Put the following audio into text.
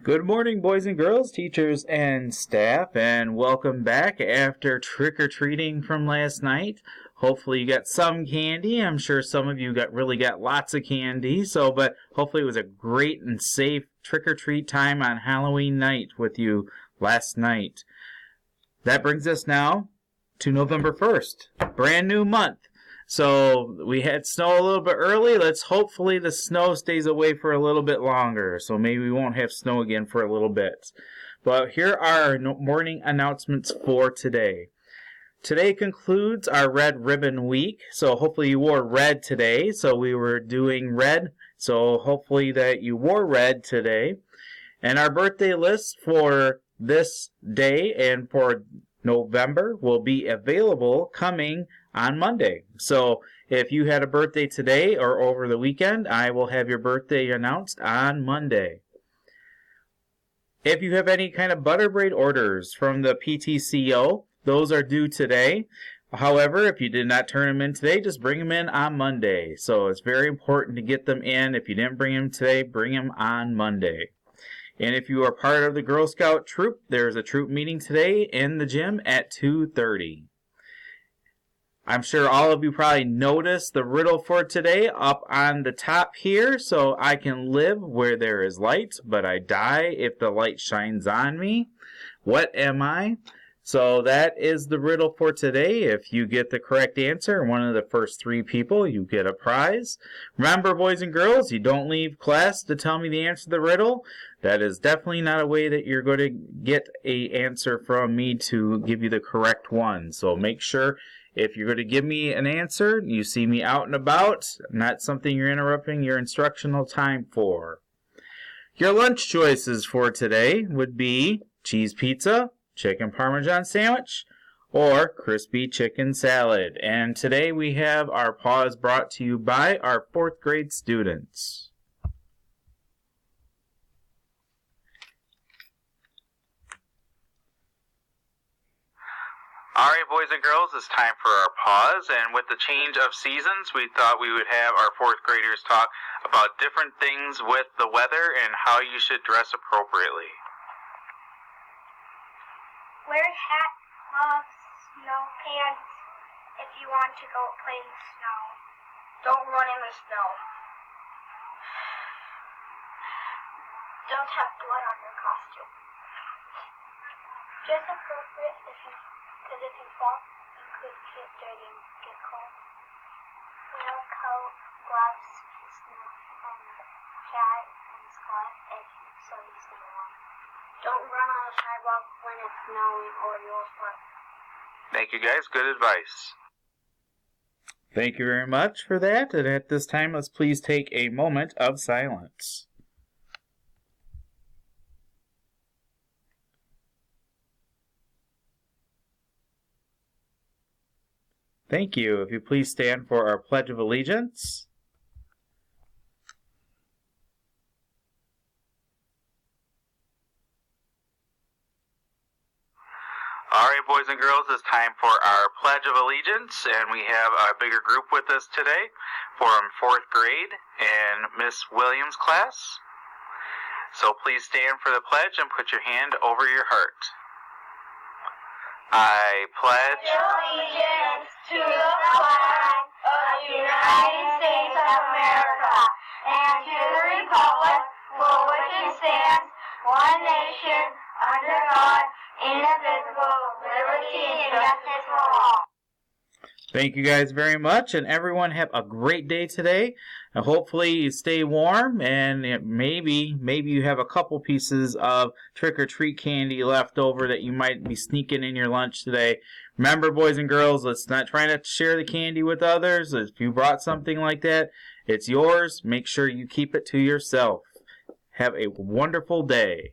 Good morning, boys and girls, teachers and staff, and welcome back after trick-or-treating from last night. Hopefully you got some candy. I'm sure some of you really got lots of candy, but hopefully it was a great and safe trick-or-treat time on Halloween night with you last night. That brings us now to November 1st, brand new month. So we had snow a little bit early. Hopefully the snow stays away for a little bit longer. So maybe we won't have snow again for a little bit. But here are our morning announcements for today. Today concludes our Red Ribbon Week. So hopefully you wore red today. So we were doing red. So hopefully that you wore red today. And our birthday list for this day and for November will be available coming on Monday. So if you had a birthday today or over the weekend, I will have your birthday announced on Monday. If you have any kind of butter braid orders from the PTCO, those are due today. However, if you did not turn them in today, just bring them in on Monday. So it's very important to get them in. If you didn't bring them today, bring them on Monday. And if you are part of the Girl Scout troop, there's a troop meeting today in the gym at 2:30. I'm sure all of you probably noticed the riddle for today up on the top here. So I can live where there is light, but I die if the light shines on me. What am I? So that is the riddle for today. If you get the correct answer, one of the first 3 people, you get a prize. Remember, boys and girls, you don't leave class to tell me the answer to the riddle. That is definitely not a way that you're going to get an answer from me to give you the correct one. So make sure if you're going to give me an answer, you see me out and about, not something you're interrupting your instructional time for. Your lunch choices for today would be cheese pizza, chicken parmesan sandwich, or crispy chicken salad. And today we have our pause brought to you by our 4th grade students. Alright, boys and girls, it's time for our pause, and with the change of seasons, we thought we would have our 4th graders talk about different things with the weather and how you should dress appropriately. Wear a hat, gloves, snow pants if you want to go play in the snow. Don't run in the snow. Don't have blood on your costume. Dress appropriate because if you fall, you could get dirty and get cold. Wear a coat, gloves, snow, hat, and scarf so you stay warm. Don't run on the sidewalk when it's snowing or you'll slip. Thank you guys, good advice. Thank you very much for that. And at this time, let's please take a moment of silence. Thank you. If you please stand for our Pledge of Allegiance. Alright, boys and girls, it's time for our Pledge of Allegiance, and we have a bigger group with us today from 4th grade and Miss Williams' class. So please stand for the pledge and put your hand over your heart. I pledge allegiance to the flag of the United States of America and to the republic for which it stands, one nation, under God, indivisible, liberty and justice for all. Thank you guys very much, and everyone have a great day today. And hopefully you stay warm, and maybe you have a couple pieces of trick-or-treat candy left over that you might be sneaking in your lunch today. Remember, boys and girls, let's not try to share the candy with others. If you brought something like that, it's yours. Make sure you keep it to yourself. Have a wonderful day.